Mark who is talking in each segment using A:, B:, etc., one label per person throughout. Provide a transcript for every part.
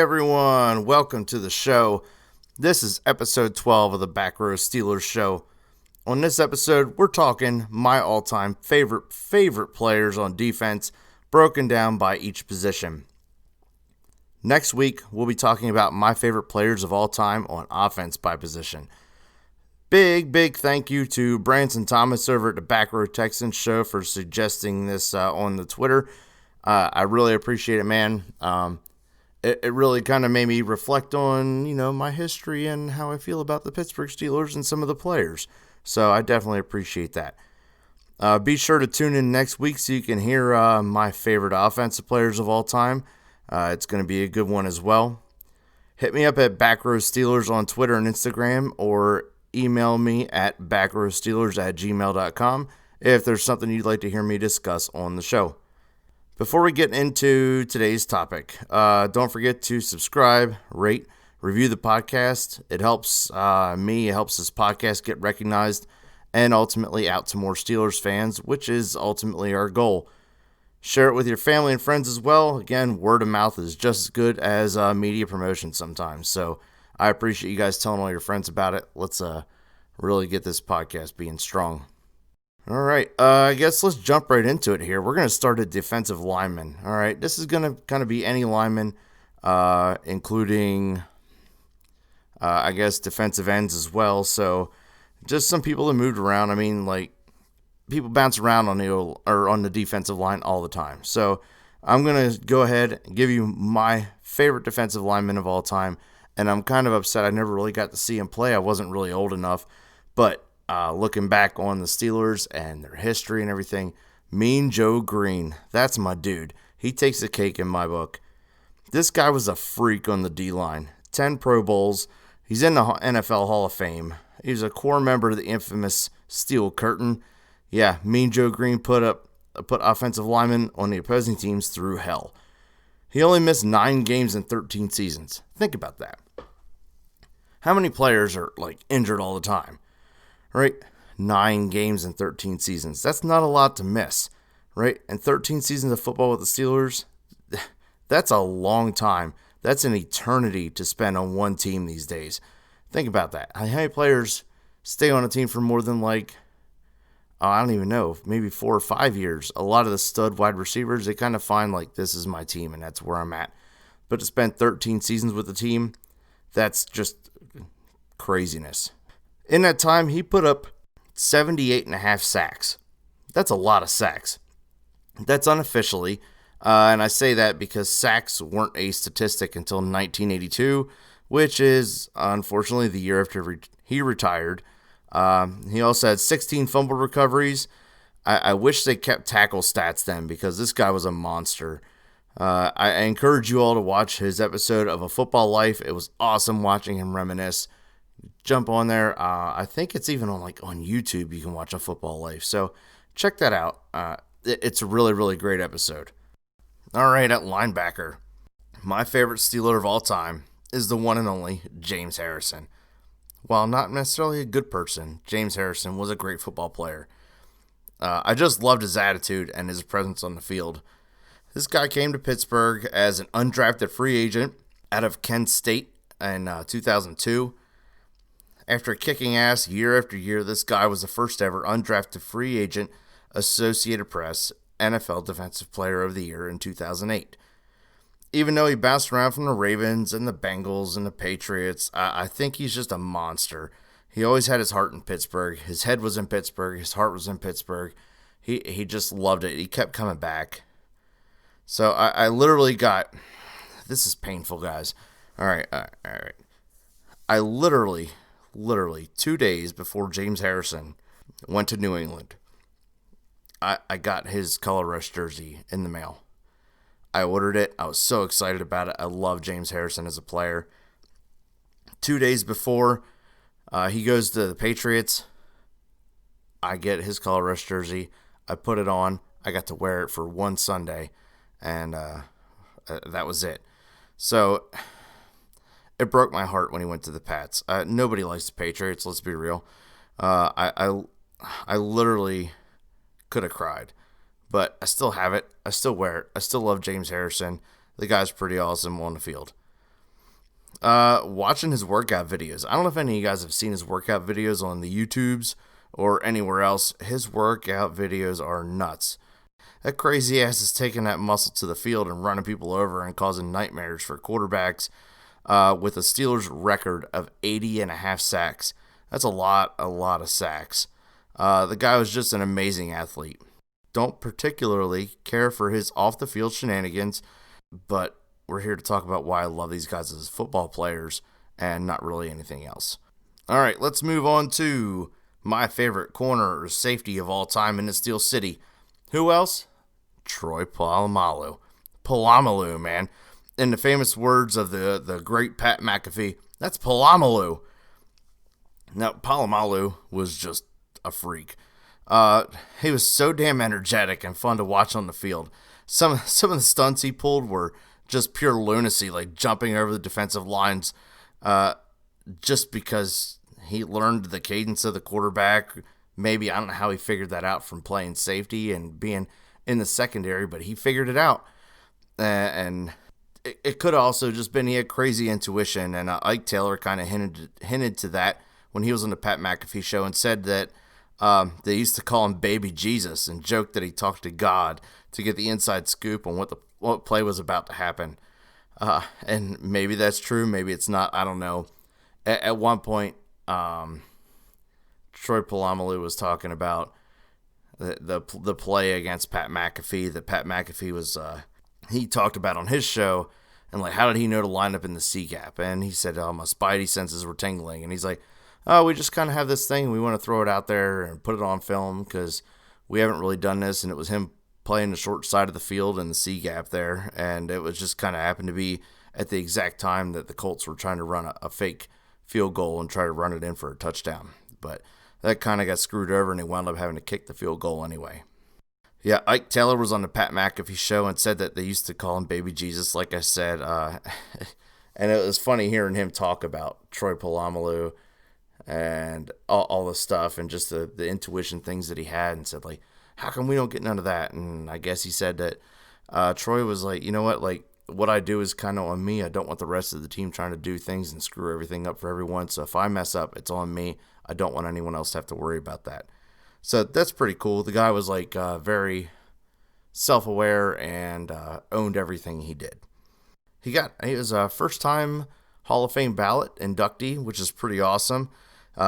A: everyone? Welcome to the show. This is episode 12 of the Back Row Steelers show. On this episode, we're talking my all-time favorite players on defense, broken down by each position. Next week, we'll be talking about my favorite players of all time on offense by position. Big thank you to Branson Thomas over at the Back Row Texans show for suggesting this on the Twitter. I really appreciate it, man. It really kind of made me reflect on, my history and how I feel about the Pittsburgh Steelers and some of the players. So I definitely appreciate that. Be sure to tune in next week so you can hear my favorite offensive players of all time. It's going to be a good one as well. Hit me up at Backrow Steelers on Twitter and Instagram, or email me at backrowsteelers@gmail.com if there's something you'd like to hear me discuss on the show. Before we get into today's topic, don't forget to subscribe, rate, review the podcast. It helps me, it helps this podcast get recognized and ultimately out to more Steelers fans, which is ultimately our goal. Share it with your family and friends as well. Again, word of mouth is just as good as media promotion sometimes. So I appreciate you guys telling all your friends about it. Let's really get this podcast being strong. All right, I guess let's jump right into it here. We're going to start at defensive lineman. All right, this is going to kind of be any lineman, including, I guess, defensive ends as well. So just some people that moved around. I mean, like, people bounce around on the defensive line all the time. So I'm going to go ahead and give you my favorite defensive lineman of all time. And I'm kind of upset I never really got to see him play. I wasn't really old enough. But looking back on the Steelers and their history and everything, Mean Joe Green, that's my dude. He takes the cake in my book. This guy was a freak on the D-line. 10 Pro Bowls. He's in the NFL Hall of Fame. He was a core member of the infamous Steel Curtain. Yeah, Mean Joe Green put offensive linemen on the opposing teams through hell. He only missed 9 games in 13 seasons. Think about that. How many players are injured all the time? Right? 9 games in 13 seasons. That's not a lot to miss, right? And 13 seasons of football with the Steelers, that's a long time. That's an eternity to spend on one team these days. Think about that. How many players stay on a team for more than I don't even know, maybe 4 or 5 years. A lot of the stud wide receivers, they kind of find this is my team and that's where I'm at. But to spend 13 seasons with the team, that's just craziness. In that time, he put up 78.5 sacks. That's a lot of sacks. That's unofficially, and I say that because sacks weren't a statistic until 1982, which is, unfortunately, the year after he retired. He also had 16 fumble recoveries. I wish they kept tackle stats then, because this guy was a monster. I encourage you all to watch his episode of A Football Life. It was awesome watching him reminisce. Jump on there. I think it's even on YouTube. You can watch A Football Life. So check that out. It's a really great episode. All right, at linebacker, my favorite Steeler of all time is the one and only James Harrison. While not necessarily a good person, James Harrison was a great football player. I just loved his attitude and his presence on the field. This guy came to Pittsburgh as an undrafted free agent out of Kent State in 2002. After kicking ass year after year, this guy was the first ever undrafted free agent Associated Press NFL Defensive Player of the Year in 2008. Even though he bounced around from the Ravens and the Bengals and the Patriots, I think he's just a monster. He always had his heart in Pittsburgh. His head was in Pittsburgh. His heart was in Pittsburgh. He just loved it. He kept coming back. So I literally got... This is painful, guys. All right. I literally 2 days before James Harrison went to New England, I got his color rush jersey in the mail. I ordered it. I was so excited about it. I love James Harrison as a player. 2 days before he goes to the Patriots, I get his color rush jersey. I put it on. I got to wear it for one Sunday, and that was it. So it broke my heart when he went to the Pats. Nobody likes the Patriots, let's be real. I literally could have cried. But I still have it. I still wear it. I still love James Harrison. The guy's pretty awesome on the field. Watching his workout videos. I don't know if any of you guys have seen his workout videos on the YouTubes or anywhere else. His workout videos are nuts. That crazy ass is taking that muscle to the field and running people over and causing nightmares for quarterbacks with a Steelers record of 80 and a half sacks. That's a lot of sacks. The guy was just an amazing athlete. Don't particularly care for his off-the-field shenanigans, but we're here to talk about why I love these guys as football players and not really anything else. All right, let's move on to my favorite corner or safety of all time in the Steel City. Who else? Troy Polamalu. Polamalu, man. In the famous words of the great Pat McAfee, that's Polamalu. Now, Polamalu was just a freak. He was so damn energetic and fun to watch on the field. Some of the stunts he pulled were just pure lunacy, like jumping over the defensive lines just because he learned the cadence of the quarterback. Maybe, I don't know how he figured that out from playing safety and being in the secondary, but he figured it out. And it could have also just been he had crazy intuition, and Ike Taylor kind of hinted to that when he was on the Pat McAfee show and said that they used to call him Baby Jesus and joked that he talked to God to get the inside scoop on what play was about to happen. And maybe that's true, maybe it's not, I don't know. At one point, Troy Polamalu was talking about the play against Pat McAfee that Pat McAfee was he talked about on his show, and like, how did he know to line up in the C gap? And he said, my spidey senses were tingling, and he's like, oh, we just kind of have this thing, we want to throw it out there and put it on film because we haven't really done this. And it was him playing the short side of the field in the C gap there, and it was just kind of happened to be at the exact time that the Colts were trying to run a fake field goal and try to run it in for a touchdown. But that kind of got screwed over, and they wound up having to kick the field goal anyway. Yeah, Ike Taylor was on the Pat McAfee show and said that they used to call him Baby Jesus, like I said. And it was funny hearing him talk about Troy Polamalu and all the stuff and just the intuition things that he had, and said, like, how come we don't get none of that? And I guess he said that Troy was like, you know what, like, what I do is kind of on me. I don't want the rest of the team trying to do things and screw everything up for everyone. So if I mess up, it's on me. I don't want anyone else to have to worry about that. So that's pretty cool. The guy was like very self-aware and owned everything he did. He was a first-time Hall of Fame ballot inductee, which is pretty awesome.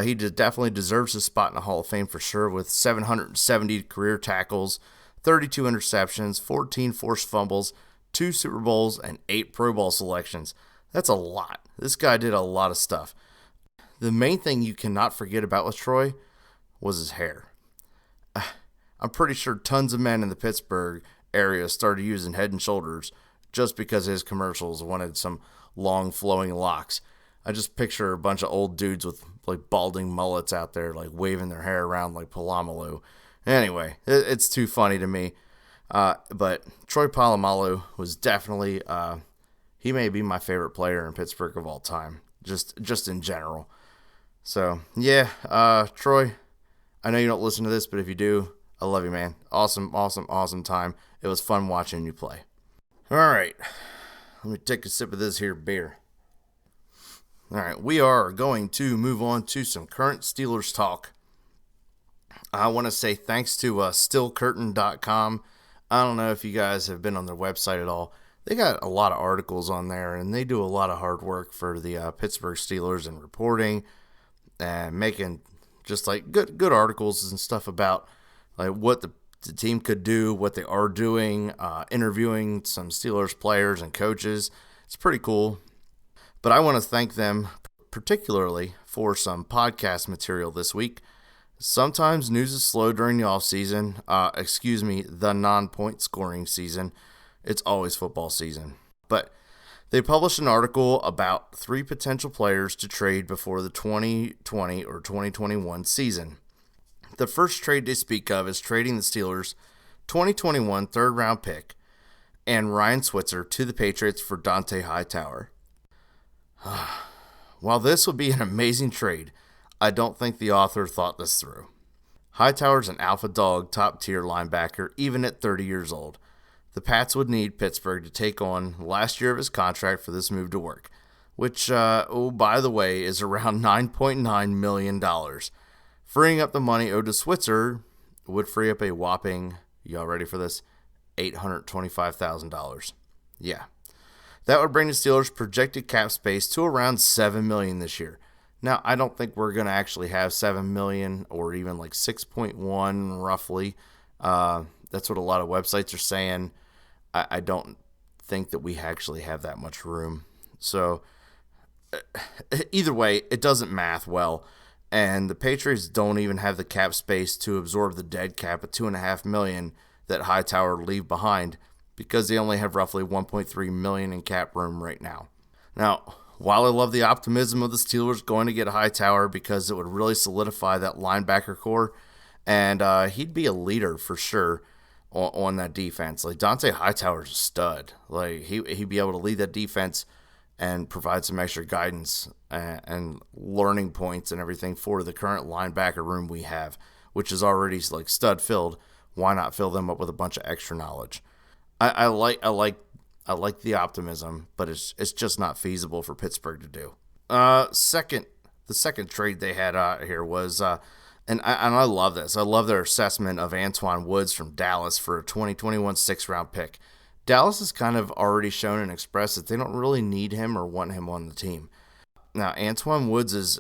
A: He definitely deserves his spot in the Hall of Fame for sure, with 770 career tackles, 32 interceptions, 14 forced fumbles, 2 Super Bowls, and 8 Pro Bowl selections. That's a lot. This guy did a lot of stuff. The main thing you cannot forget about with Troy was his hair. I'm pretty sure tons of men in the Pittsburgh area started using Head and Shoulders just because his commercials wanted some long flowing locks. I just picture a bunch of old dudes with like balding mullets out there, like waving their hair around like Polamalu. Anyway, it's too funny to me. But Troy Polamalu was definitely, he may be my favorite player in Pittsburgh of all time, just in general. So, yeah, Troy, I know you don't listen to this, but if you do, I love you, man. Awesome time. It was fun watching you play. All right, let me take a sip of this here beer. All right, we are going to move on to some current Steelers talk. I want to say thanks to stillcurtain.com. I don't know if you guys have been on their website at all. They got a lot of articles on there, and they do a lot of hard work for the Pittsburgh Steelers and reporting and making just like good articles and stuff about like what the team could do, what they are doing, interviewing some Steelers players and coaches. It's pretty cool. But I want to thank them particularly for some podcast material this week. Sometimes news is slow during the offseason. The non-point scoring season. It's always football season. But they published an article about 3 potential players to trade before the 2020 or 2021 season. The first trade they speak of is trading the Steelers' 2021 third-round pick and Ryan Switzer to the Patriots for Dante Hightower. While this would be an amazing trade, I don't think the author thought this through. Hightower's an alpha dog, top-tier linebacker, even at 30 years old. The Pats would need Pittsburgh to take on last year of his contract for this move to work. which, oh, by the way, is around $9.9 million. Freeing up the money owed to Switzer would free up a whopping, y'all ready for this, $825,000. Yeah. That would bring the Steelers' projected cap space to around $7 million this year. Now, I don't think we're going to actually have $7 million or even like 6.1 roughly. That's what a lot of websites are saying. I don't think that we actually have that much room. So, either way, it doesn't math well. And the Patriots don't even have the cap space to absorb the dead cap of $2.5 million that Hightower leave behind, because they only have roughly $1.3 million in cap room right now. Now, while I love the optimism of the Steelers going to get Hightower because it would really solidify that linebacker core, and he'd be a leader for sure on that defense. Like, Dante Hightower's a stud. Like, he'd be able to lead that defense and provide some extra guidance and learning points and everything for the current linebacker room we have, which is already like stud filled. Why not fill them up with a bunch of extra knowledge? I like the optimism, but it's just not feasible for Pittsburgh to do. The second trade they had out here was, and I love this. I love their assessment of Antoine Woods from Dallas for a 2021 sixth-round pick. Dallas has kind of already shown and expressed that they don't really need him or want him on the team. Now, Antoine Woods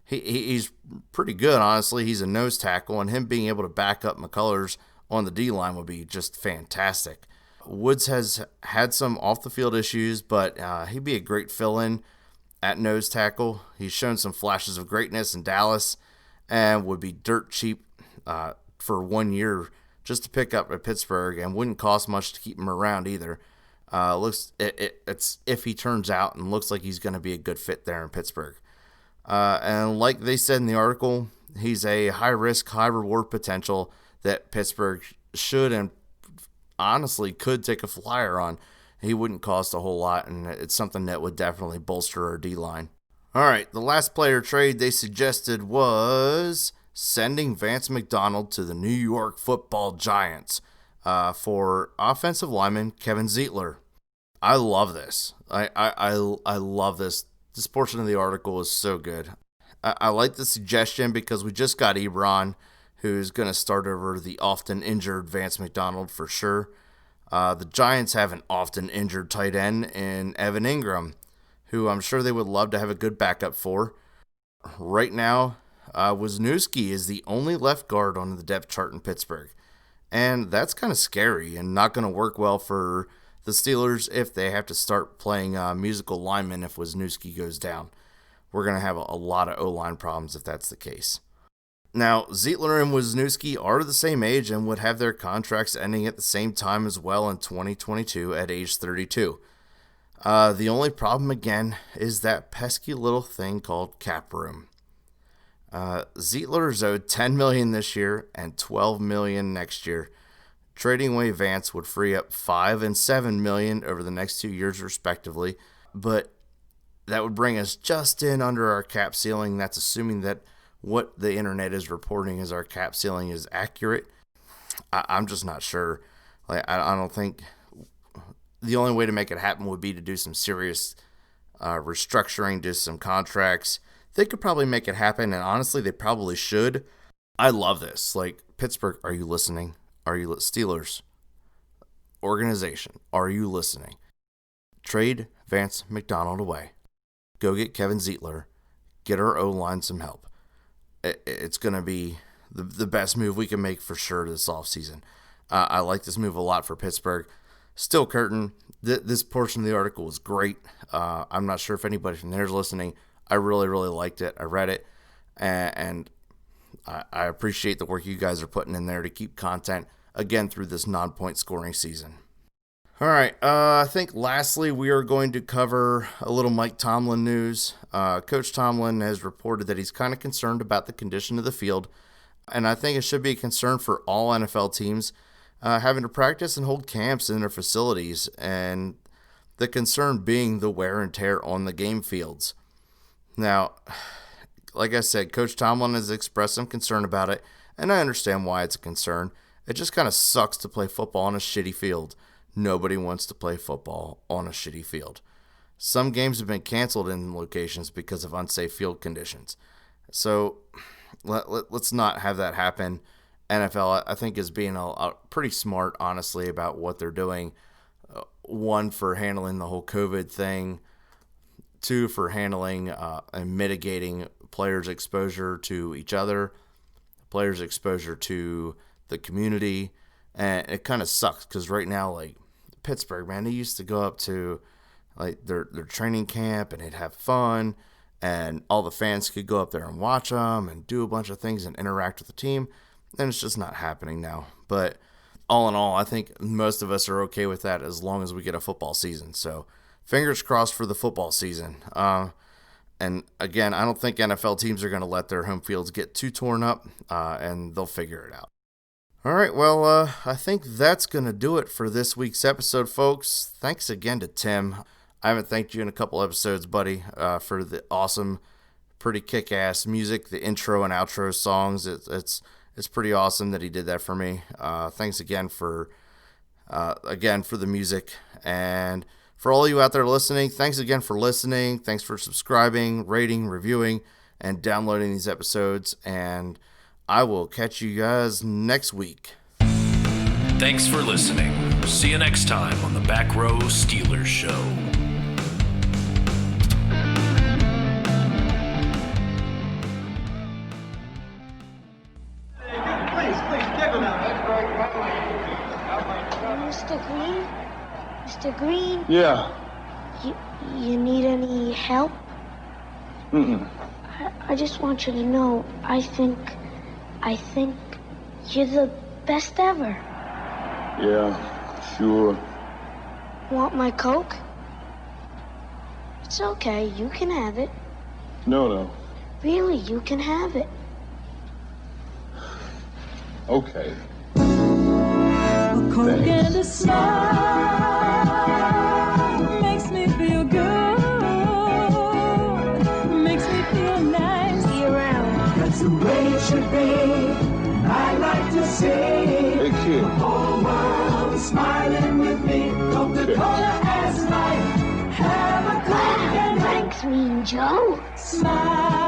A: he's pretty good, honestly. He's a nose tackle, and him being able to back up McCullers on the D-line would be just fantastic. Woods has had some off-the-field issues, but he'd be a great fill-in at nose tackle. He's shown some flashes of greatness in Dallas and would be dirt cheap for 1 year just to pick up at Pittsburgh, and wouldn't cost much to keep him around either. It's if he turns out and looks like he's going to be a good fit there in Pittsburgh. And like they said in the article, he's a high-risk, high-reward potential that Pittsburgh should and honestly could take a flyer on. He wouldn't cost a whole lot, and it's something that would definitely bolster our D-line. All right, the last player trade they suggested was sending Vance McDonald to the New York Football Giants for offensive lineman Kevin Zeitler. I love this. I love this. This portion of the article is so good. I like the suggestion because we just got Ebron, who's going to start over the often injured Vance McDonald for sure. The Giants have an often injured tight end in Evan Ingram, who I'm sure they would love to have a good backup for. Right now, Wisniewski is the only left guard on the depth chart in Pittsburgh. And that's kind of scary and not going to work well for the Steelers if they have to start playing musical linemen if Wisniewski goes down. We're going to have a lot of O-line problems if that's the case. Now, Zeitler and Wisniewski are the same age and would have their contracts ending at the same time as well in 2022 at age 32. The only problem, again, is that pesky little thing called cap room. Zeitler is owed $10 million this year and $12 million next year. Trading away Vance would free up $5 and $7 million over the next 2 years, respectively, but that would bring us just in under our cap ceiling. That's assuming that what the internet is reporting as our cap ceiling is accurate. I'm just not sure. I don't think the only way to make it happen would be to do some serious restructuring, do some contracts. They could probably make it happen, and honestly, they probably should. I love this. Like, Pittsburgh, are you listening? Steelers organization, are you listening? Trade Vance McDonald away. Go get Kevin Zeitler. Get our O-line some help. It's going to be the best move we can make for sure this offseason. I like this move a lot for Pittsburgh. Still curtain. This portion of the article was great. I'm not sure if anybody from there is listening. I really, really liked it. I read it, and I appreciate the work you guys are putting in there to keep content, again, through this non-point scoring season. All right, I think lastly we are going to cover a little Mike Tomlin news. Coach Tomlin has reported that he's kind of concerned about the condition of the field, and I think it should be a concern for all NFL teams having to practice and hold camps in their facilities, and the concern being the wear and tear on the game fields. Now, like I said, Coach Tomlin has expressed some concern about it, and I understand why it's a concern. It just kind of sucks to play football on a shitty field. Nobody wants to play football on a shitty field. Some games have been canceled in locations because of unsafe field conditions. So let's not have that happen. NFL, I think, is being pretty smart, honestly, about what they're doing. One, for handling the whole COVID thing. Two, for handling and mitigating players' exposure to each other, players' exposure to the community. And it kind of sucks because right now, like, Pittsburgh, man, they used to go up to like their training camp and they'd have fun, and all the fans could go up there and watch them and do a bunch of things and interact with the team. And it's just not happening now. But all in all, I think most of us are okay with that as long as we get a football season. So fingers crossed for the football season. And again, I don't think NFL teams are going to let their home fields get too torn up, and they'll figure it out. All right, well, I think that's going to do it for this week's episode, folks. Thanks again to Tim. I haven't thanked you in a couple episodes, buddy, for the awesome, pretty kick-ass music, the intro and outro songs. It's pretty awesome that he did that for me. Thanks again for the music. And for all you out there listening, thanks again for listening. Thanks for subscribing, rating, reviewing, and downloading these episodes. And I will catch you guys next week.
B: Thanks for listening. See you next time on the Back Row Steelers Show.
C: Mr. Green?
D: Yeah.
C: You need any help? I just want you to know, I think you're the best ever.
D: Yeah, sure.
C: Want my Coke? It's okay, you can have it.
D: No.
C: Really, you can have it.
D: Okay.
E: A Coke and a smile makes me feel good, makes me feel nice.
C: Be around.
E: That's the way it should be. I like to say,
D: Hey, kid.
E: the whole world is smiling with me. Coca-Cola as life. Have a Coke and
C: Thanks, Mean Joe.
E: smile.